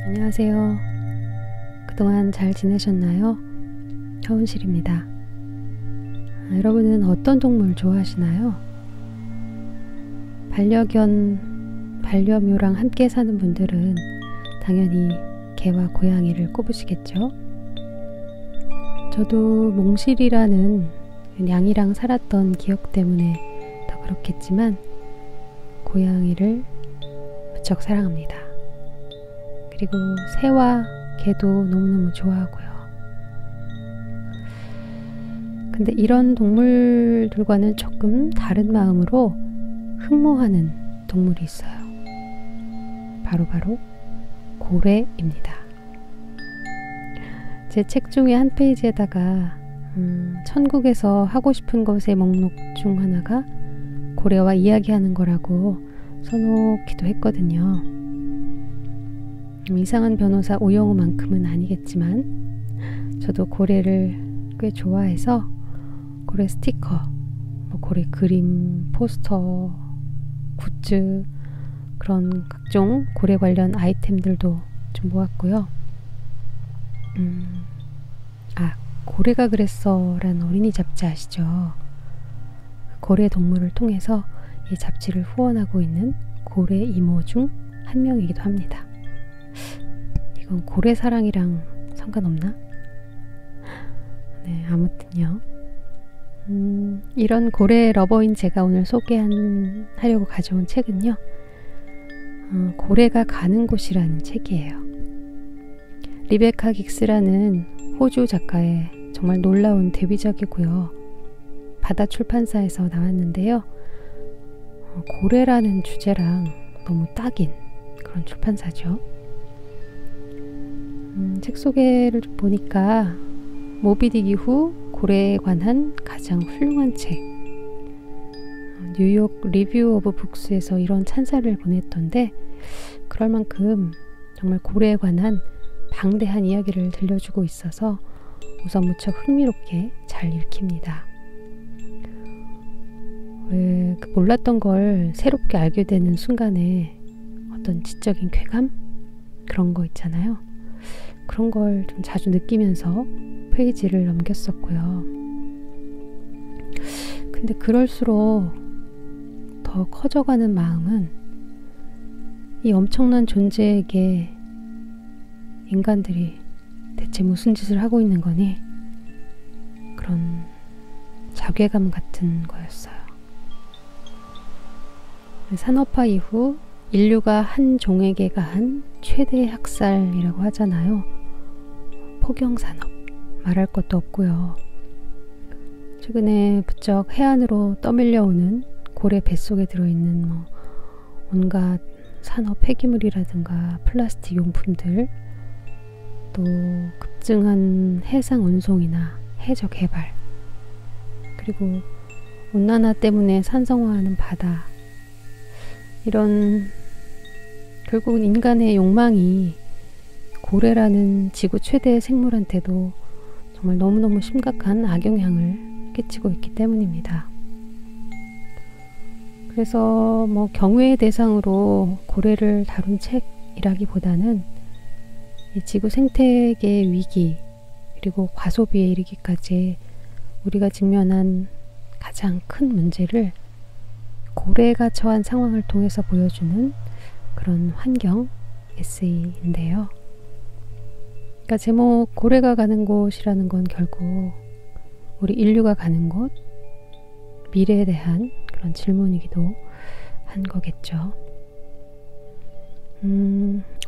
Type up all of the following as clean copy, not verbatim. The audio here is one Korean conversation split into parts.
안녕하세요. 그동안 잘 지내셨나요? 현실입니다. 여러분은 어떤 동물 좋아하시나요? 반려견, 반려묘랑 함께 사는 분들은 당연히 개와 고양이를 꼽으시겠죠? 저도 몽실이라는 양이랑 살았던 기억 때문에 더 그렇겠지만 고양이를 무척 사랑합니다. 그리고 새와 개도 너무너무 좋아하고요. 근데 이런 동물들과는 조금 다른 마음으로 흠모하는 동물이 있어요. 바로 고래입니다. 제 책 중에 한 페이지에다가 천국에서 하고 싶은 것의 목록 중 하나가 고래와 이야기하는 거라고 써놓기도 했거든요. 이상한 변호사 오영우만큼은 아니겠지만 저도 고래를 꽤 좋아해서 고래 스티커, 고래 그림, 포스터, 굿즈 그런 각종 고래 관련 아이템들도 좀 모았고요. 고래가 그랬어 라는 어린이 잡지 아시죠? 고래 동물을 통해서 이 잡지를 후원하고 있는 고래 이모 중 한 명이기도 합니다. 이건 고래 사랑이랑 상관없나? 네, 아무튼요. 이런 고래 러버인 제가 오늘 소개하려고 가져온 책은요. 고래가 가는 곳이라는 책이에요. 리베카 긱스라는 호주 작가의 정말 놀라운 데뷔작이고요. 바다 출판사에서 나왔는데요. 고래라는 주제랑 너무 딱인 그런 출판사죠. 책 소개를 좀 보니까 모비딕 이후 고래에 관한 가장 훌륭한 책, 뉴욕 리뷰 오브 북스에서 이런 찬사를 보냈던데 그럴 만큼 정말 고래에 관한 방대한 이야기를 들려주고 있어서 우선 무척 흥미롭게 잘 읽힙니다. 왜 몰랐던 걸 새롭게 알게 되는 순간에 어떤 지적인 쾌감? 그런 거 있잖아요. 그런 걸 좀 자주 느끼면서 페이지를 넘겼었고요. 근데 그럴수록 더 커져가는 마음은 이 엄청난 존재에게 인간들이 대체 무슨 짓을 하고 있는 거니? 그런 자괴감 같은 거였어요. 산업화 이후 인류가 한 종에게 가한 최대 학살이라고 하잖아요. 포경산업 말할 것도 없고요. 최근에 부쩍 해안으로 떠밀려오는 고래 뱃속에 들어있는 온갖 산업 폐기물이라든가 플라스틱 용품들, 또 급증한 해상 운송이나 해저 개발, 그리고 온난화 때문에 산성화하는 바다, 이런 결국은 인간의 욕망이 고래라는 지구 최대 생물한테도 정말 너무너무 심각한 악영향을 끼치고 있기 때문입니다. 그래서 경외의 대상으로 고래를 다룬 책이라기보다는 이 지구 생태계의 위기 그리고 과소비에 이르기까지 우리가 직면한 가장 큰 문제를 고래가 처한 상황을 통해서 보여주는 그런 환경 에세이인데요. 그러니까 제목 고래가 가는 곳이라는 건 결국 우리 인류가 가는 곳, 미래에 대한 그런 질문이기도 한 거겠죠.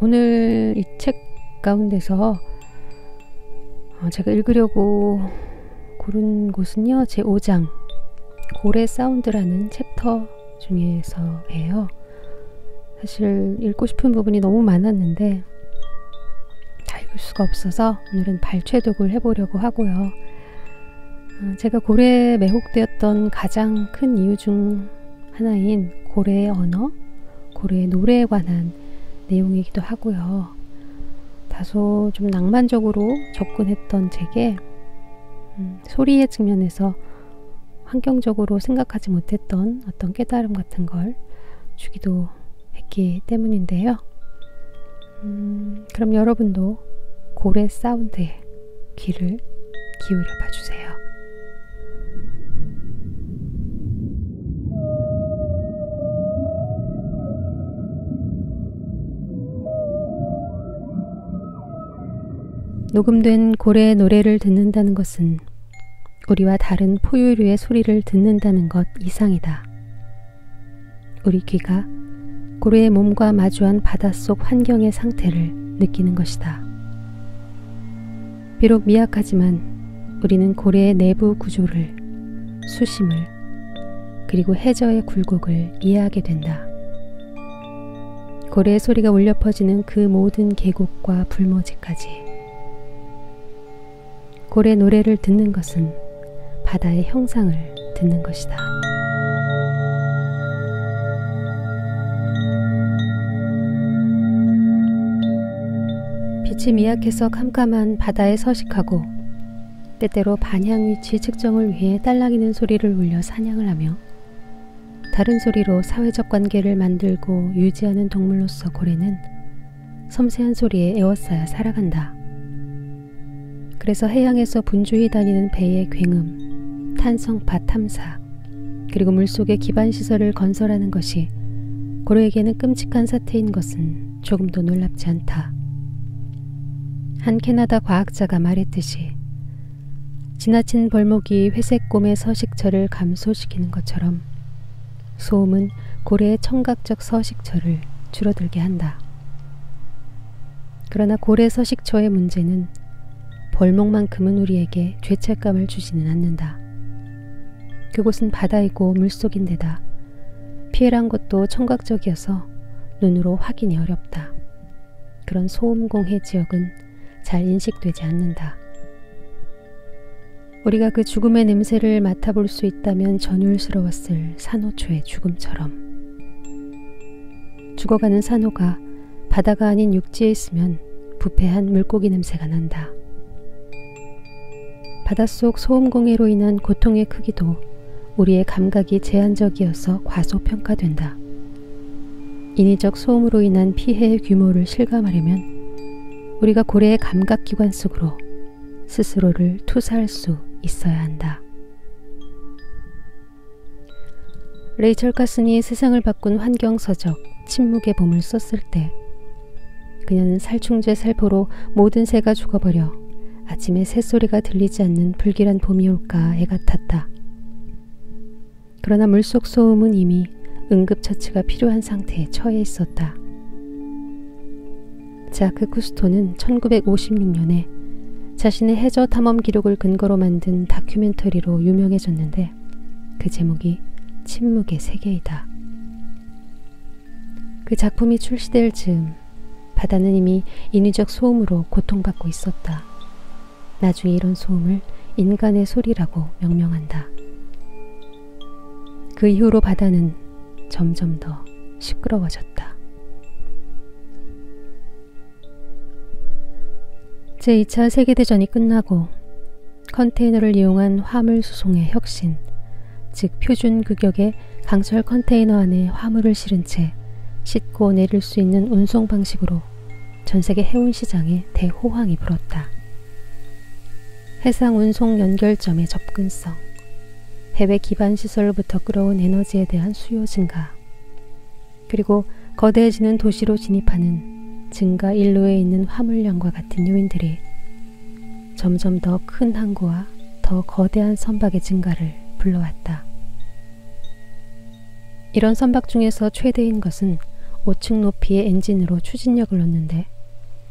오늘 이 책 가운데서 제가 읽으려고 고른 곳은요, 제 5장 고래 사운드라는 챕터 중에서예요. 사실 읽고 싶은 부분이 너무 많았는데 다 읽을 수가 없어서 오늘은 발췌독을 해보려고 하고요. 제가 고래에 매혹되었던 가장 큰 이유 중 하나인 고래의 언어, 고래의 노래에 관한 내용이기도 하고요. 다소 좀 낭만적으로 접근했던 책에 소리의 측면에서 환경적으로 생각하지 못했던 어떤 깨달음 같은 걸 주기도 했기 때문인데요. 그럼 여러분도 고래 사운드에 귀를 기울여 봐주세요. 녹음된 고래의 노래를 듣는다는 것은 우리와 다른 포유류의 소리를 듣는다는 것 이상이다. 우리 귀가 고래의 몸과 마주한 바닷속 환경의 상태를 느끼는 것이다. 비록 미약하지만 우리는 고래의 내부 구조를, 수심을, 그리고 해저의 굴곡을 이해하게 된다. 고래의 소리가 울려 퍼지는 그 모든 계곡과 불모지까지. 고래 노래를 듣는 것은 바다의 형상을 듣는 것이다. 빛이 미약해서 캄캄한 바다에 서식하고 때때로 반향 위치 측정을 위해 딸랑이는 소리를 울려 사냥을 하며 다른 소리로 사회적 관계를 만들고 유지하는 동물로서 고래는 섬세한 소리에 에워싸여 살아간다. 그래서 해양에서 분주히 다니는 배의 굉음, 탄성파 탐사, 그리고 물속에 기반시설을 건설하는 것이 고래에게는 끔찍한 사태인 것은 조금도 놀랍지 않다. 한 캐나다 과학자가 말했듯이 지나친 벌목이 회색곰의 서식처를 감소시키는 것처럼 소음은 고래의 청각적 서식처를 줄어들게 한다. 그러나 고래 서식처의 문제는 벌목만큼은 우리에게 죄책감을 주지는 않는다. 그곳은 바다이고 물속인데다 피해란 것도 청각적이어서 눈으로 확인이 어렵다. 그런 소음공해 지역은 잘 인식되지 않는다. 우리가 그 죽음의 냄새를 맡아볼 수 있다면 전율스러웠을 산호초의 죽음처럼. 죽어가는 산호가 바다가 아닌 육지에 있으면 부패한 물고기 냄새가 난다. 바닷속 소음공해로 인한 고통의 크기도 우리의 감각이 제한적이어서 과소평가된다. 인위적 소음으로 인한 피해의 규모를 실감하려면 우리가 고래의 감각기관 속으로 스스로를 투사할 수 있어야 한다. 레이첼 카슨이 세상을 바꾼 환경서적 침묵의 봄을 썼을 때 그녀는 살충제 살포로 모든 새가 죽어버려 아침에 새소리가 들리지 않는 불길한 봄이 올까 애가 탔다. 그러나 물속 소음은 이미 응급처치가 필요한 상태에 처해 있었다. 자크 쿠스토는 1956년에 자신의 해저 탐험 기록을 근거로 만든 다큐멘터리로 유명해졌는데 그 제목이 침묵의 세계이다. 그 작품이 출시될 즈음 바다는 이미 인위적 소음으로 고통받고 있었다. 나중에 이런 소음을 인간의 소리라고 명명한다. 그 이후로 바다는 점점 더 시끄러워졌다. 제2차 세계대전이 끝나고 컨테이너를 이용한 화물 수송의 혁신, 즉 표준 규격의 강철 컨테이너 안에 화물을 실은 채 싣고 내릴 수 있는 운송 방식으로 전세계 해운 시장에 대호황이 불었다. 해상 운송 연결점의 접근성, 해외 기반 시설로부터 끌어온 에너지에 대한 수요 증가, 그리고 거대해지는 도시로 진입하는 증가 일로에 있는 화물량과 같은 요인들이 점점 더 큰 항구와 더 거대한 선박의 증가를 불러왔다. 이런 선박 중에서 최대인 것은 5층 높이의 엔진으로 추진력을 얻는데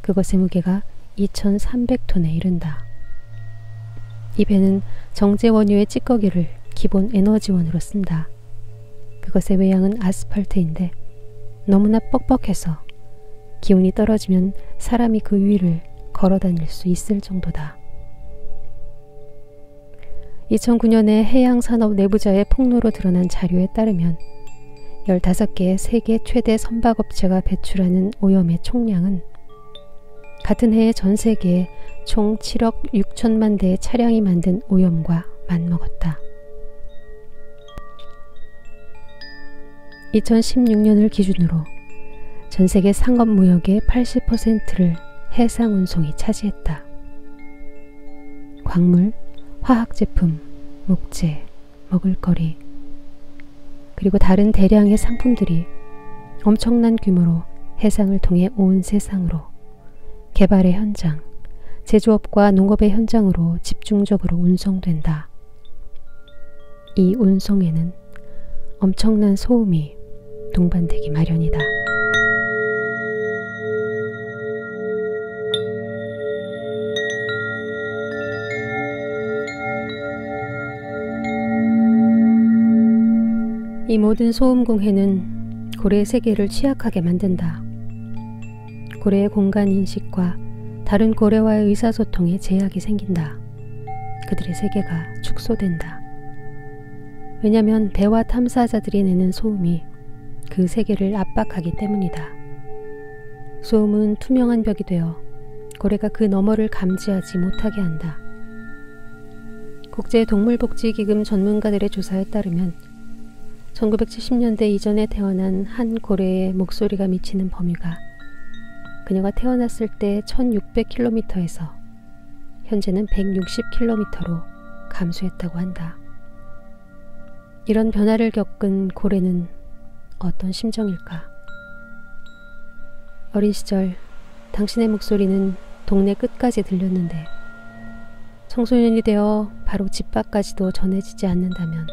그것의 무게가 2,300톤에 이른다. 이 배는 정제 원유의 찌꺼기를 기본 에너지원으로 쓴다. 그것의 외양은 아스팔트인데 너무나 뻑뻑해서 기온이 떨어지면 사람이 그 위를 걸어 다닐 수 있을 정도다. 2009년에 해양산업 내부자의 폭로로 드러난 자료에 따르면 15개의 세계 최대 선박업체가 배출하는 오염의 총량은 같은 해에 전 세계에 총 7억 6천만 대의 차량이 만든 오염과 맞먹었다. 2016년을 기준으로 전 세계 상업 무역의 80%를 해상 운송이 차지했다. 광물, 화학제품, 목재, 먹을거리, 그리고 다른 대량의 상품들이 엄청난 규모로 해상을 통해 온 세상으로 개발의 현장, 제조업과 농업의 현장으로 집중적으로 운송된다. 이 운송에는 엄청난 소음이 동반되기 마련이다. 이 모든 소음 공해는 고래의 세계를 취약하게 만든다. 고래의 공간 인식과 다른 고래와의 의사소통에 제약이 생긴다. 그들의 세계가 축소된다. 왜냐하면 배와 탐사자들이 내는 소음이 그 세계를 압박하기 때문이다. 소음은 투명한 벽이 되어 고래가 그 너머를 감지하지 못하게 한다. 국제동물복지기금 전문가들의 조사에 따르면 1970년대 이전에 태어난 한 고래의 목소리가 미치는 범위가 그녀가 태어났을 때 1600km에서 현재는 160km로 감소했다고 한다. 이런 변화를 겪은 고래는 어떤 심정일까? 어린 시절 당신의 목소리는 동네 끝까지 들렸는데 청소년이 되어 바로 집 밖까지도 전해지지 않는다면,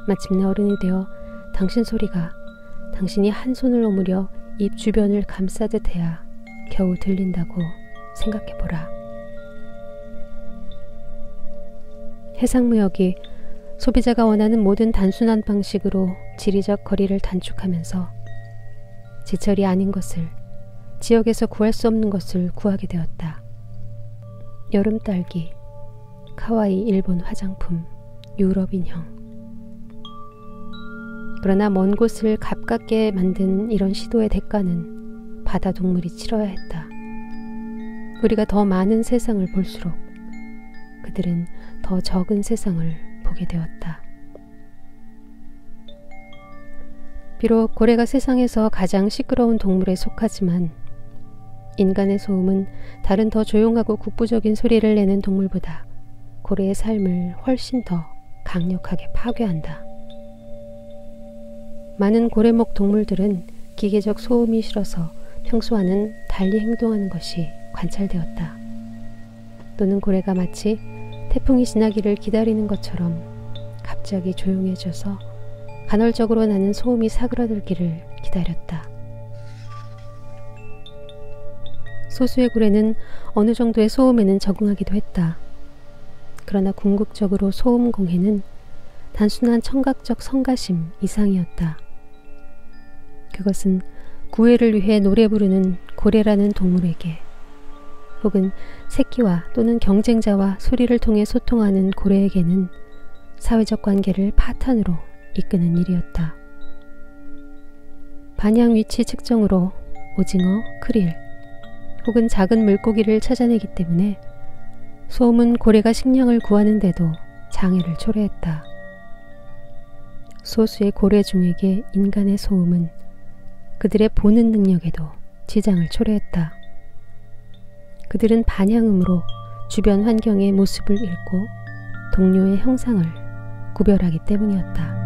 마침내 어른이 되어 당신 소리가 당신이 한 손을 오므려 입 주변을 감싸듯 해야 겨우 들린다고 생각해보라. 해상무역이 소비자가 원하는 모든 단순한 방식으로 지리적 거리를 단축하면서 제철이 아닌 것을, 지역에서 구할 수 없는 것을 구하게 되었다. 여름 딸기, 카와이 일본 화장품, 유럽 인형. 그러나 먼 곳을 가깝게 만든 이런 시도의 대가는 바다 동물이 치러야 했다. 우리가 더 많은 세상을 볼수록 그들은 더 적은 세상을 보게 되었다. 비록 고래가 세상에서 가장 시끄러운 동물에 속하지만 인간의 소음은 다른 더 조용하고 국부적인 소리를 내는 동물보다 고래의 삶을 훨씬 더 강력하게 파괴한다. 많은 고래목 동물들은 기계적 소음이 싫어서 평소와는 달리 행동하는 것이 관찰되었다. 또는 고래가 마치 태풍이 지나기를 기다리는 것처럼 갑자기 조용해져서 간헐적으로 나는 소음이 사그라들기를 기다렸다. 소수의 고래는 어느 정도의 소음에는 적응하기도 했다. 그러나 궁극적으로 소음 공해는 단순한 청각적 성가심 이상이었다. 그것은 구애를 위해 노래 부르는 고래라는 동물에게, 혹은 새끼와 또는 경쟁자와 소리를 통해 소통하는 고래에게는 사회적 관계를 파탄으로 이끄는 일이었다. 반향 위치 측정으로 오징어, 크릴, 혹은 작은 물고기를 찾아내기 때문에 소음은 고래가 식량을 구하는데도 장애를 초래했다. 소수의 고래 중에게 인간의 소음은 그들의 보는 능력에도 지장을 초래했다. 그들은 반향음으로 주변 환경의 모습을 읽고 동료의 형상을 구별하기 때문이었다.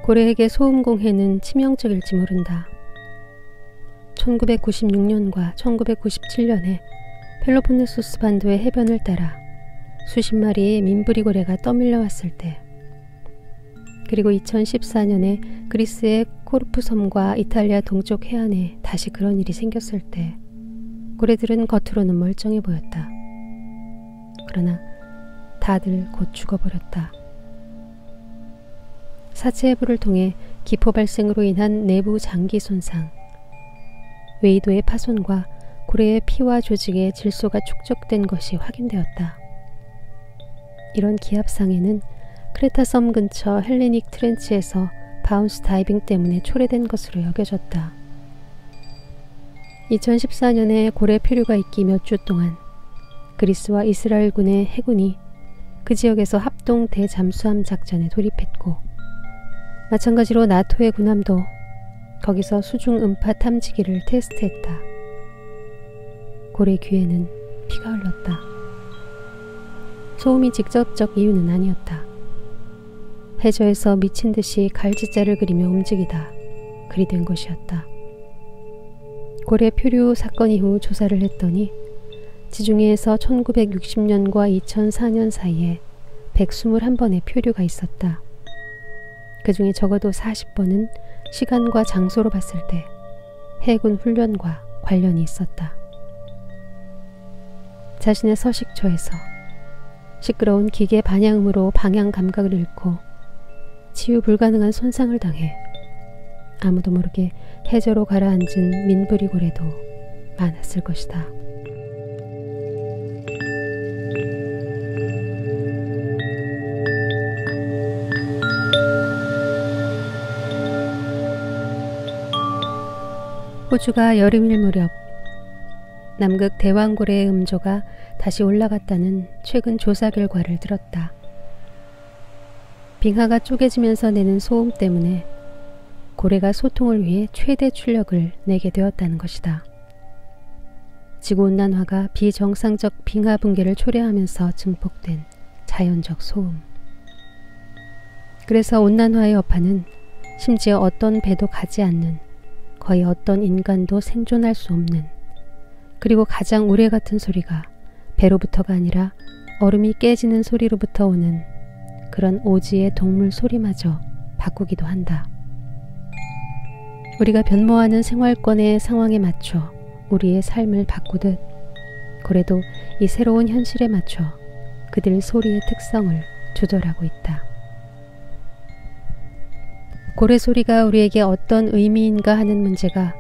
고래에게 소음 공해는 치명적일지 모른다. 1996년과 1997년에 펠로폰네소스 반도의 해변을 따라 수십 마리의 민부리 고래가 떠밀려 왔을 때, 그리고 2014년에 그리스의 코르프 섬과 이탈리아 동쪽 해안에 다시 그런 일이 생겼을 때 고래들은 겉으로는 멀쩡해 보였다. 그러나 다들 곧 죽어버렸다. 사체 해부를 통해 기포 발생으로 인한 내부 장기 손상, 웨이도의 파손과 고래의 피와 조직에 질소가 축적된 것이 확인되었다. 이런 기압상해는 크레타 섬 근처 헬레닉 트렌치에서 바운스 다이빙 때문에 초래된 것으로 여겨졌다. 2014년에 고래 표류가 있기 몇 주 동안 그리스와 이스라엘군의 해군이 그 지역에서 합동 대잠수함 작전에 돌입했고, 마찬가지로 나토의 군함도 거기서 수중 음파 탐지기를 테스트했다. 고래 귀에는 피가 흘렀다. 소음이 직접적 이유는 아니었다. 해저에서 미친 듯이 갈짓자를 그리며 움직이다 그리 된 것이었다. 고래 표류 사건 이후 조사를 했더니 지중해에서 1960년과 2004년 사이에 121번의 표류가 있었다. 그 중에 적어도 40번은 시간과 장소로 봤을 때 해군 훈련과 관련이 있었다. 자신의 서식처에서 시끄러운 기계 반향음으로 방향 감각을 잃고 치유 불가능한 손상을 당해 아무도 모르게 해저로 가라앉은 민부리 고래도 많았을 것이다. 호주가 여름일 무렵 남극 대왕고래의 음조가 다시 올라갔다는 최근 조사 결과를 들었다. 빙하가 쪼개지면서 내는 소음 때문에 고래가 소통을 위해 최대 출력을 내게 되었다는 것이다. 지구온난화가 비정상적 빙하 붕괴를 초래하면서 증폭된 자연적 소음. 그래서 온난화의 여파는 심지어 어떤 배도 가지 않는, 거의 어떤 인간도 생존할 수 없는, 그리고 가장 우레 같은 소리가 배로부터가 아니라 얼음이 깨지는 소리로부터 오는 그런 오지의 동물 소리마저 바꾸기도 한다. 우리가 변모하는 생활권의 상황에 맞춰 우리의 삶을 바꾸듯 고래도 이 새로운 현실에 맞춰 그들 소리의 특성을 조절하고 있다. 고래 소리가 우리에게 어떤 의미인가 하는 문제가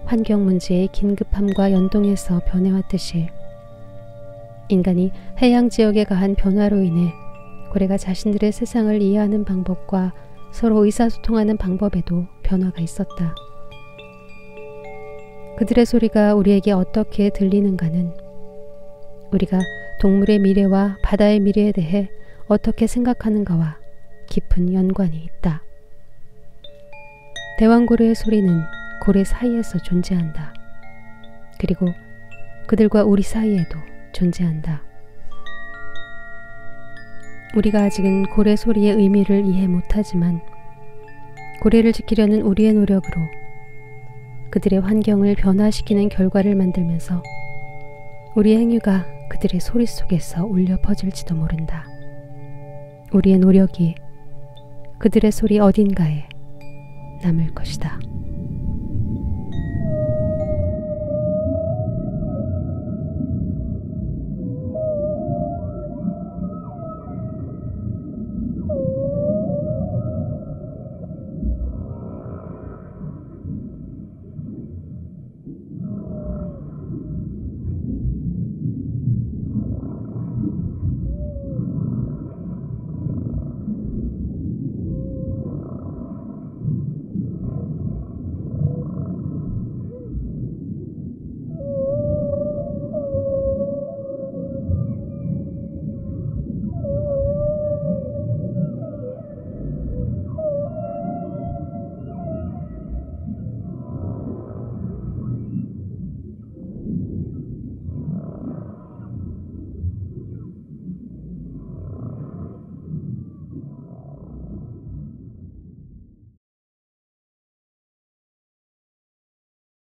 환경 문제의 긴급함과 연동해서 변해왔듯이 인간이 해양 지역에 가한 변화로 인해 고래가 자신들의 세상을 이해하는 방법과 서로 의사소통하는 방법에도 변화가 있었다. 그들의 소리가 우리에게 어떻게 들리는가는 우리가 동물의 미래와 바다의 미래에 대해 어떻게 생각하는가와 깊은 연관이 있다. 대왕고래의 소리는 고래 사이에서 존재한다. 그리고 그들과 우리 사이에도 존재한다. 우리가 아직은 고래 소리의 의미를 이해 못하지만 고래를 지키려는 우리의 노력으로 그들의 환경을 변화시키는 결과를 만들면서 우리의 행위가 그들의 소리 속에서 울려 퍼질지도 모른다. 우리의 노력이 그들의 소리 어딘가에 남을 것이다.